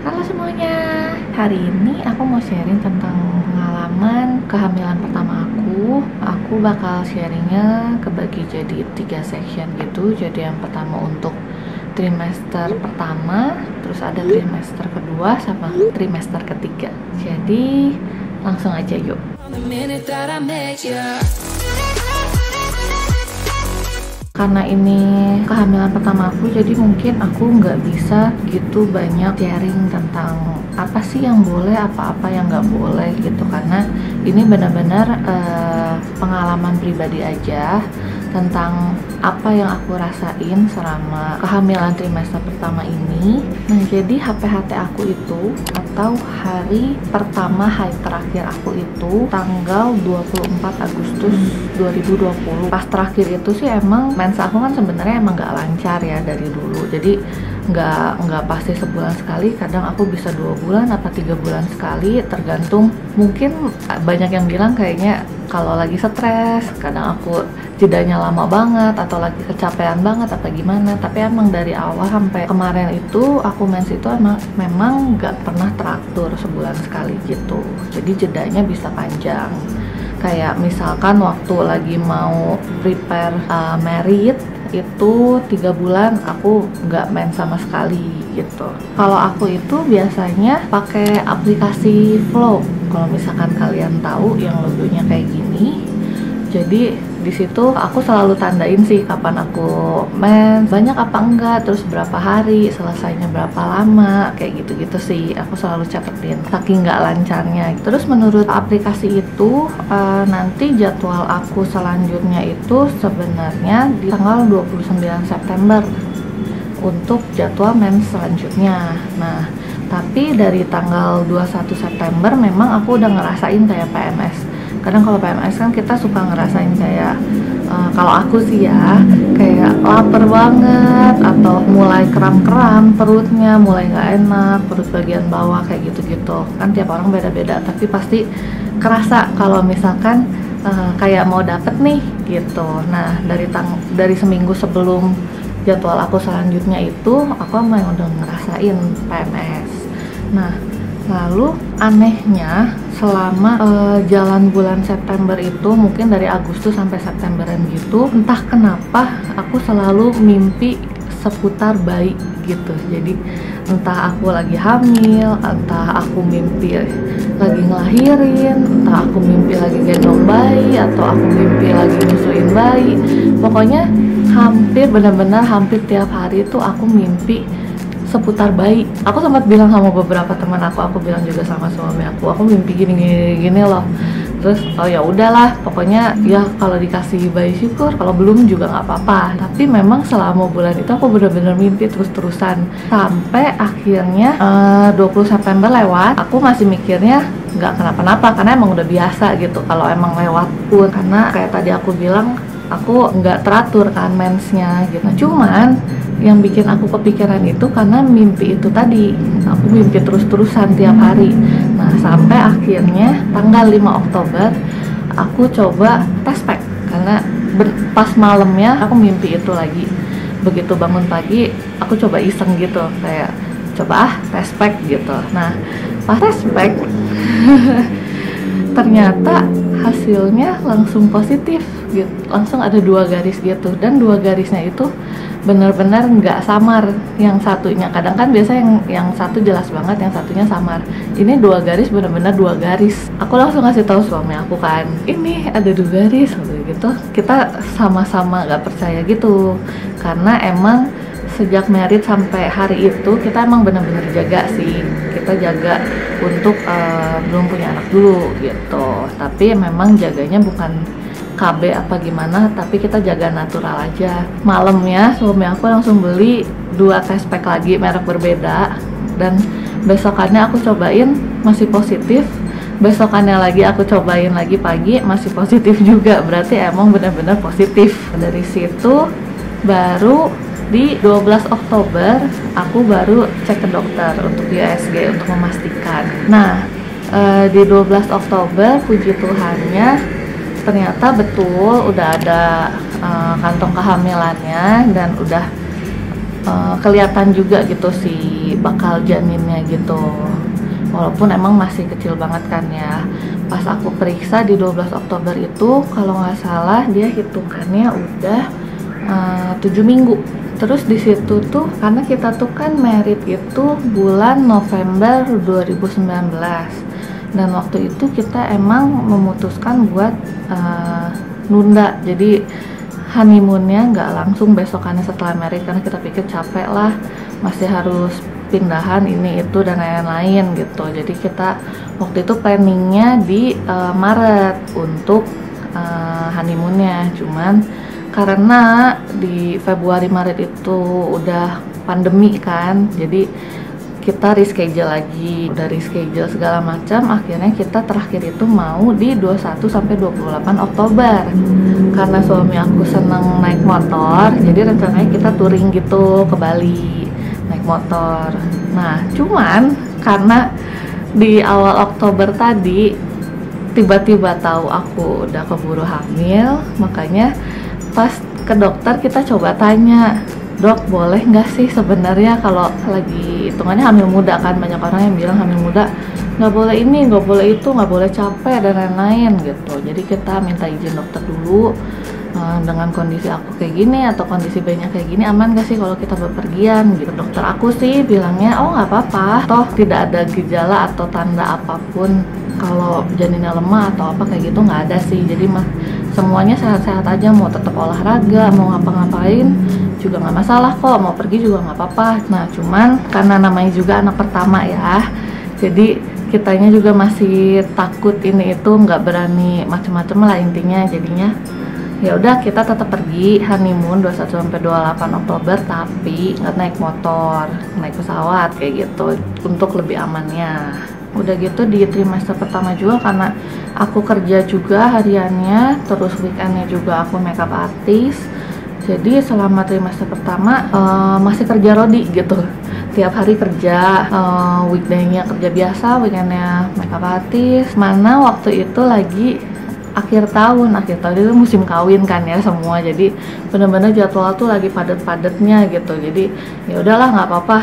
Halo semuanya, hari ini aku mau sharing tentang pengalaman kehamilan pertama aku. Aku bakal sharingnya kebagi jadi 3 section gitu. Jadi yang pertama untuk trimester pertama, terus ada trimester kedua sama trimester ketiga. Jadi langsung aja yuk. Karena ini kehamilan pertama aku, jadi mungkin aku nggak bisa gitu banyak sharing tentang apa sih yang boleh, apa-apa yang nggak boleh gitu. Karena ini benar-benar pengalaman pribadi aja tentang apa yang aku rasain selama kehamilan trimester pertama ini. Nah, jadi HPHT aku itu atau hari pertama, hari terakhir aku itu tanggal 24 Agustus 2020. Pas terakhir itu sih emang mens aku kan sebenarnya emang nggak lancar ya dari dulu. Jadi nggak pasti sebulan sekali, kadang aku bisa 2 bulan atau 3 bulan sekali, tergantung. Mungkin banyak yang bilang kayaknya kalau lagi stres, kadang aku jedanya lama banget atau lagi kecapean banget atau gimana. Tapi emang dari awal sampai kemarin itu aku mens itu memang nggak pernah teratur sebulan sekali gitu. Jadi jedanya bisa panjang. Kayak misalkan waktu lagi mau prepare merit itu 3 bulan aku nggak mens sama sekali gitu. Kalau aku itu biasanya pakai aplikasi Flow. Kalau misalkan kalian tahu yang logonya kayak gini, jadi di situ aku selalu tandain sih kapan aku mens, banyak apa enggak, terus berapa hari, selesainya berapa lama, kayak gitu-gitu sih. Aku selalu catetin, saking nggak lancarnya. Terus menurut aplikasi itu nanti jadwal aku selanjutnya itu sebenarnya di tanggal 29 September untuk jadwal mens selanjutnya. Nah, tapi dari tanggal 21 September memang aku udah ngerasain kayak PMS. Kadang kalau PMS kan kita suka ngerasain kayak kalau aku sih ya, kayak lapar banget atau mulai kram-kram perutnya, mulai nggak enak, perut bagian bawah kayak gitu-gitu. Kan tiap orang beda-beda, tapi pasti kerasa kalau misalkan kayak mau dapet nih gitu. Nah, dari seminggu sebelum jadwal aku selanjutnya itu aku memang udah ngerasain PMS. Nah, lalu anehnya selama jalan bulan September itu, mungkin dari Agustus sampai Septemberan gitu, entah kenapa aku selalu mimpi seputar bayi gitu. Jadi entah aku lagi hamil, entah aku mimpi lagi ngelahirin, entah aku mimpi lagi gendong bayi, atau aku mimpi lagi nyusuin bayi. Pokoknya benar-benar hampir tiap hari itu aku mimpi seputar bayi. Aku sempat bilang sama beberapa teman aku bilang juga sama suami aku mimpi gini loh. Terus oh ya udahlah, pokoknya ya kalau dikasih bayi syukur, kalau belum juga nggak apa-apa. Tapi memang selama bulan itu aku benar-benar mimpi terus-terusan sampai akhirnya 20 September lewat. Aku masih mikirnya nggak kenapa-napa karena emang udah biasa gitu kalau emang lewat pun, karena kayak tadi aku bilang aku nggak teratur kan mensnya gitu. Cuman yang bikin aku kepikiran itu karena mimpi itu tadi, aku mimpi terus-terusan tiap hari. Nah, sampai akhirnya tanggal 5 Oktober aku coba tes pack karena pas malamnya aku mimpi itu lagi. Begitu bangun pagi aku coba iseng gitu, kayak coba tes pack gitu. Nah, pas tes pack ternyata hasilnya langsung positif gitu, langsung ada 2 garis gitu, dan 2 garisnya itu benar-benar nggak samar. Yang satunya kadang kan biasa yang satu jelas banget, yang satunya samar. Ini 2 garis, benar-benar 2 garis. Aku langsung ngasih tahu suami aku kan, ini ada 2 garis gitu. Kita sama-sama nggak percaya gitu, karena emang sejak merit sampai hari itu kita emang benar-benar jaga sih, kita jaga untuk belum punya anak dulu gitu. Tapi memang jaganya bukan KB apa gimana, tapi kita jaga natural aja. Malamnya suami aku langsung beli 2 test pack lagi merek berbeda, dan besokannya aku cobain masih positif. Besokannya lagi aku cobain lagi pagi masih positif juga, berarti emang benar-benar positif. Dari situ baru di 12 Oktober aku baru cek ke dokter untuk USG untuk memastikan. Nah, di 12 Oktober puji Tuhannya ternyata betul udah ada kantong kehamilannya, dan udah kelihatan juga gitu si bakal janinnya gitu, walaupun emang masih kecil banget kan ya. Pas aku periksa di 12 Oktober itu kalau nggak salah dia hitungannya udah 7 minggu. Terus di situ tuh karena kita tuh kan merit itu bulan November 2019, dan waktu itu kita emang memutuskan buat nunda, jadi honeymoonnya nggak langsung besokannya setelah merit karena kita pikir capek lah, masih harus pindahan ini itu dan lain-lain gitu. Jadi kita waktu itu planningnya di Maret untuk honeymoonnya, cuman karena di Februari Maret itu udah pandemi kan, jadi kita reschedule lagi, udah reschedule segala macam, akhirnya kita terakhir itu mau di 21 sampai 28 Oktober. Karena suami aku seneng naik motor, jadi rencananya kita touring gitu ke Bali naik motor. Nah, cuman karena di awal Oktober tadi tiba-tiba tahu aku udah keburu hamil, makanya pas ke dokter kita coba tanya, "Dok, boleh nggak sih sebenarnya kalau lagi hitungannya hamil muda kan, banyak orang yang bilang hamil muda nggak boleh ini, nggak boleh itu, nggak boleh capek dan lain-lain gitu." Jadi kita minta izin dokter dulu, dengan kondisi aku kayak gini atau kondisi bayinya kayak gini, aman gak sih kalau kita bepergian gitu. Dokter aku sih bilangnya, oh nggak apa-apa, toh tidak ada gejala atau tanda apapun kalau janinnya lemah atau apa kayak gitu, nggak ada sih. Jadi semuanya sehat-sehat aja, mau tetap olahraga, mau ngapa-ngapain juga nggak masalah kok, mau pergi juga nggak apa-apa. Nah, cuman karena namanya juga anak pertama ya, jadi kitanya juga masih takut ini itu, nggak berani macem-macem lah intinya. Jadinya ya udah kita tetap pergi honeymoon 21 sampai 28 Oktober, tapi nggak naik motor, naik pesawat kayak gitu untuk lebih amannya. Udah gitu di trimester pertama juga karena aku kerja juga hariannya, terus weekendnya juga aku makeup artist. Jadi selama trimester pertama masih kerja rodi gitu, tiap hari kerja, weekday-nya kerja biasa, weekendnya makeup artist. Mana waktu itu lagi akhir tahun itu musim kawin kan ya semua, jadi bener-bener jadwal tuh lagi padet-padetnya gitu. Jadi ya udahlah nggak apa-apa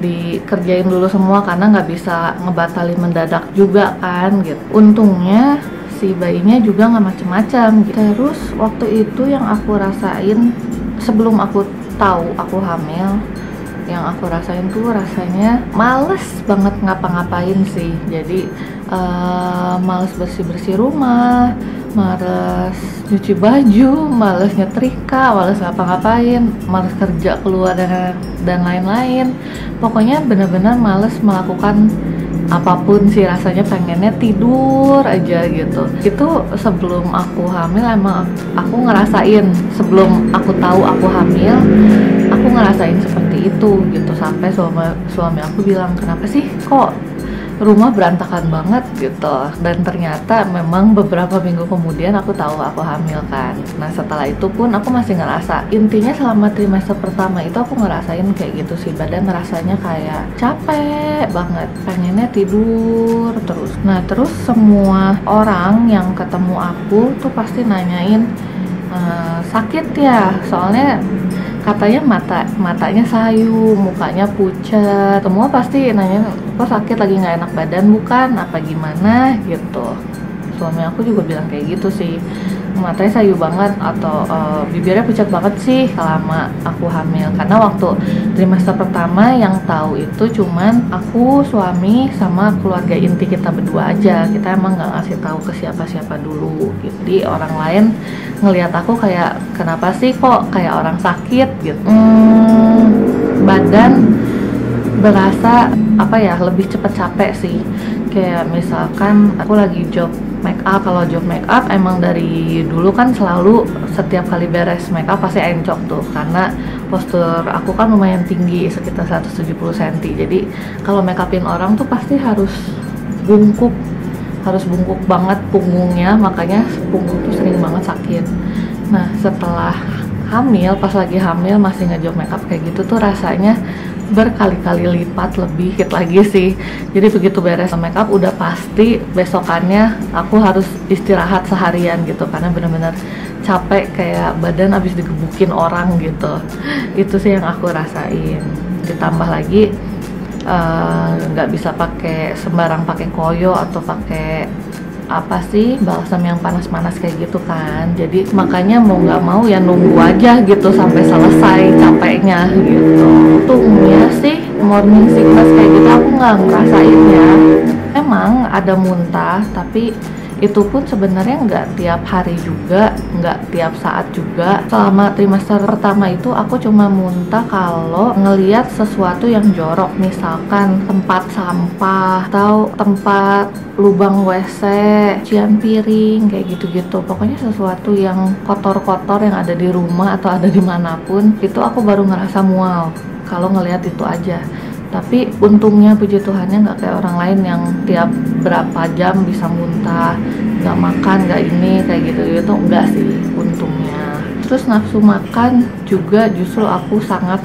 dikerjain dulu semua karena nggak bisa ngebatalin mendadak juga kan gitu. Untungnya si bayinya juga nggak macem-macem gitu. Terus waktu itu yang aku rasain sebelum aku tahu aku hamil, yang aku rasain tuh rasanya males banget ngapa-ngapain sih. Jadi males bersih-bersih rumah, males nyuci baju, males nyetrika, males ngapa-ngapain, males kerja keluar dan lain-lain. Pokoknya bener-bener males melakukan apapun sih, rasanya pengennya tidur aja gitu. Itu sebelum aku hamil emang aku ngerasain, sebelum aku tahu aku hamil aku ngerasain seperti itu gitu. Sampai suami aku bilang, kenapa sih kok rumah berantakan banget gitu. Dan ternyata memang beberapa minggu kemudian aku tahu aku hamil kan. Nah setelah itu pun aku masih ngerasa, intinya selama trimester pertama itu aku ngerasain kayak gitu sih, badan rasanya kayak capek banget, pengennya tidur terus. Nah terus semua orang yang ketemu aku tuh pasti nanyain, sakit ya, soalnya katanya matanya sayu, mukanya pucat, semua pasti nanya kok sakit, lagi nggak enak badan bukan, apa gimana gitu. Suami aku juga bilang kayak gitu sih, matanya sayu banget atau bibirnya pucat banget sih selama aku hamil. Karena waktu trimester pertama yang tahu itu cuman aku, suami, sama keluarga inti kita berdua aja. Kita emang nggak ngasih tahu ke siapa-siapa dulu. Jadi orang lain ngelihat aku kayak, kenapa sih kok kayak orang sakit gitu. Badan berasa apa ya, lebih cepet capek sih. Kayak misalkan aku lagi job make up, kalau job make up emang dari dulu kan selalu setiap kali beres make up pasti encok tuh, karena postur aku kan lumayan tinggi, sekitar 170 cm. Jadi kalau make upin orang tuh pasti harus bungkuk banget punggungnya, makanya punggung tuh sering banget sakit. Nah setelah hamil, pas lagi hamil masih ngejob make up kayak gitu tuh rasanya berkali-kali lipat lebih hit lagi sih. Jadi begitu beres make up udah pasti besokannya aku harus istirahat seharian gitu, karena bener-bener capek kayak badan habis digebukin orang gitu. Itu sih yang aku rasain. Ditambah lagi nggak bisa pakai sembarang pakai koyo atau pakai apa sih balsam yang panas-panas kayak gitu kan. Jadi makanya mau nggak mau ya nunggu aja gitu sampai selesai capeknya gitu. Untungnya sih morning sickness kayak gitu aku nggak ngerasain ya. Emang ada muntah, tapi itu pun sebenarnya nggak tiap hari juga, nggak tiap saat juga. Selama trimester pertama itu aku cuma muntah kalau ngelihat sesuatu yang jorok, misalkan tempat sampah atau tempat lubang WC, cucian piring, kayak gitu-gitu. Pokoknya sesuatu yang kotor-kotor yang ada di rumah atau ada dimanapun, itu aku baru ngerasa mual kalau ngelihat itu aja. Tapi untungnya puji Tuhannya nggak kayak orang lain yang tiap berapa jam bisa muntah, nggak makan, nggak ini, kayak gitu-gitu. Enggak sih untungnya. Terus nafsu makan juga justru aku sangat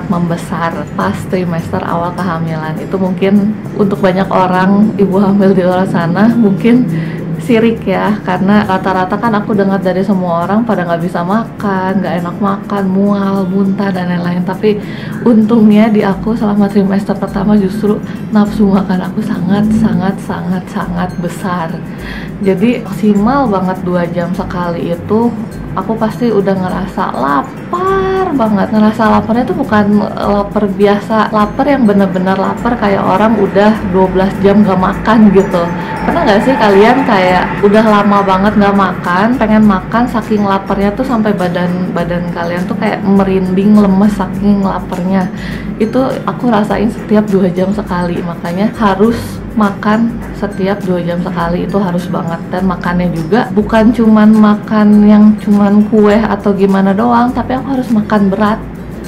membesar pas trimester awal kehamilan. Itu mungkin untuk banyak orang ibu hamil di luar sana mungkin sirik ya, karena rata-rata kan aku dengar dari semua orang pada nggak bisa makan, nggak enak makan, mual, muntah dan lain-lain. Tapi untungnya di aku selama trimester pertama justru nafsu makan aku sangat besar. Jadi maksimal banget 2 jam sekali itu aku pasti udah ngerasa lapar banget. Ngerasa laparnya itu bukan lapar biasa, lapar yang bener-bener lapar kayak orang udah 12 jam gak makan gitu. Pernah gak sih kalian kayak udah lama banget gak makan, pengen makan saking laparnya tuh sampai badan kalian tuh kayak merinding, lemes saking laparnya. Itu aku rasain setiap 2 jam sekali, makanya harus makan setiap 2 jam sekali, itu harus banget. Dan makannya juga bukan cuman makan yang cuman kue atau gimana doang, tapi aku harus makan berat.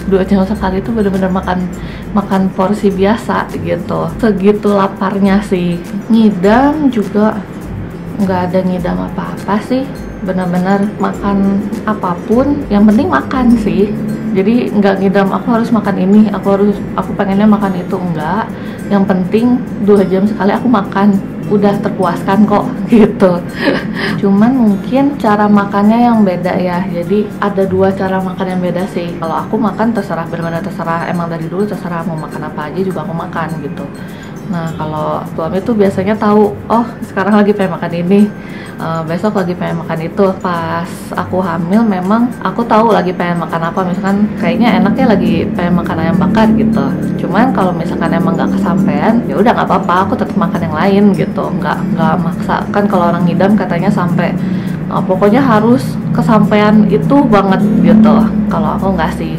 2 jam sekali itu bener-bener makan porsi biasa gitu. Segitu laparnya sih. Ngidam juga nggak ada ngidam apa-apa sih, bener-bener makan apapun yang penting makan sih. Jadi nggak ngidam aku harus makan ini, aku pengennya makan itu, enggak. Yang penting 2 jam sekali aku makan, udah terpuaskan kok gitu. Cuman mungkin cara makannya yang beda ya. Jadi ada 2 cara makan yang beda sih. Kalau aku makan terserah, benar-benar terserah, emang dari dulu terserah mau makan apa aja juga aku makan gitu. Nah kalau suami tuh biasanya tahu, oh sekarang lagi pengen makan ini, besok lagi pengen makan itu. Pas aku hamil memang aku tahu lagi pengen makan apa, misalkan kayaknya enaknya lagi pengen makan ayam bakar gitu. Cuman kalau misalkan emang nggak kesampean, ya udah nggak apa-apa, aku tetap makan yang lain gitu. Nggak maksa. Kan kalau orang ngidam katanya sampai pokoknya harus kesampean itu banget gitu. Kalau aku nggak sih.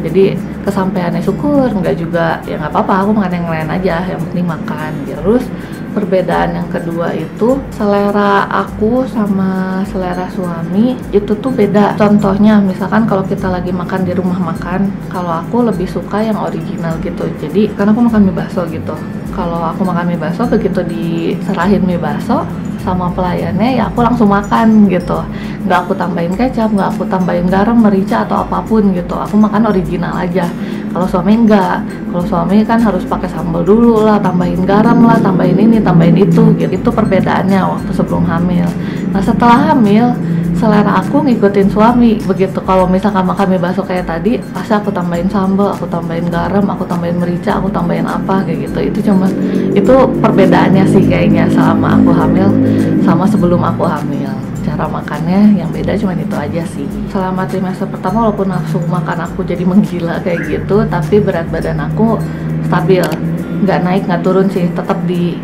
Jadi kesampaiannya syukur, enggak juga ya nggak apa-apa, aku makan yang lain aja, yang penting makan gitu. Terus perbedaan yang kedua itu selera aku sama selera suami itu tuh beda. Contohnya misalkan kalau kita lagi makan di rumah makan, kalau aku lebih suka yang original gitu. Jadi karena aku makan mie bakso gitu, kalau aku makan mie bakso begitu diserahin mie bakso sama pelayannya ya aku langsung makan gitu, nggak aku tambahin kecap, nggak aku tambahin garam, merica atau apapun gitu. Aku makan original aja. Kalau suami enggak, kalau suami kan harus pakai sambal dulu lah, tambahin garam lah, tambahin ini, tambahin itu gitu. Itu perbedaannya waktu sebelum hamil. Nah setelah hamil selera aku ngikutin suami begitu. Kalau misalkan makan mie bakso kayak tadi, pasti aku tambahin sambal, aku tambahin garam, aku tambahin merica, aku tambahin apa kayak gitu. Itu perbedaannya sih kayaknya selama aku hamil sama sebelum aku hamil. Cara makannya yang beda cuma itu aja sih. Selama trimester pertama walaupun nafsu makan aku jadi menggila kayak gitu, tapi berat badan aku stabil, nggak naik nggak turun sih, tetap di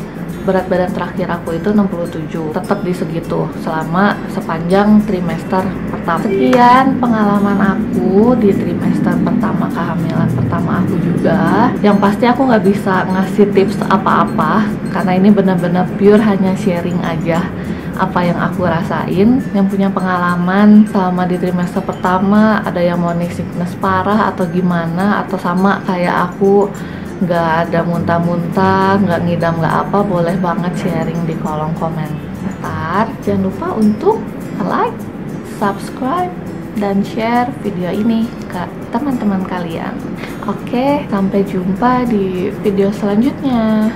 berat badan terakhir aku itu 67, tetap di segitu selama sepanjang trimester pertama. Sekian pengalaman aku di trimester pertama kehamilan pertama aku juga. Yang pasti aku nggak bisa ngasih tips apa-apa karena ini benar-benar pure hanya sharing aja apa yang aku rasain. Yang punya pengalaman selama di trimester pertama, ada yang morning sickness parah atau gimana, atau sama kayak aku nggak ada muntah-muntah, nggak ngidam, nggak apa, boleh banget sharing di kolom komentar. Jangan lupa untuk like, subscribe, dan share video ini ke teman-teman kalian. Oke, sampai jumpa di video selanjutnya.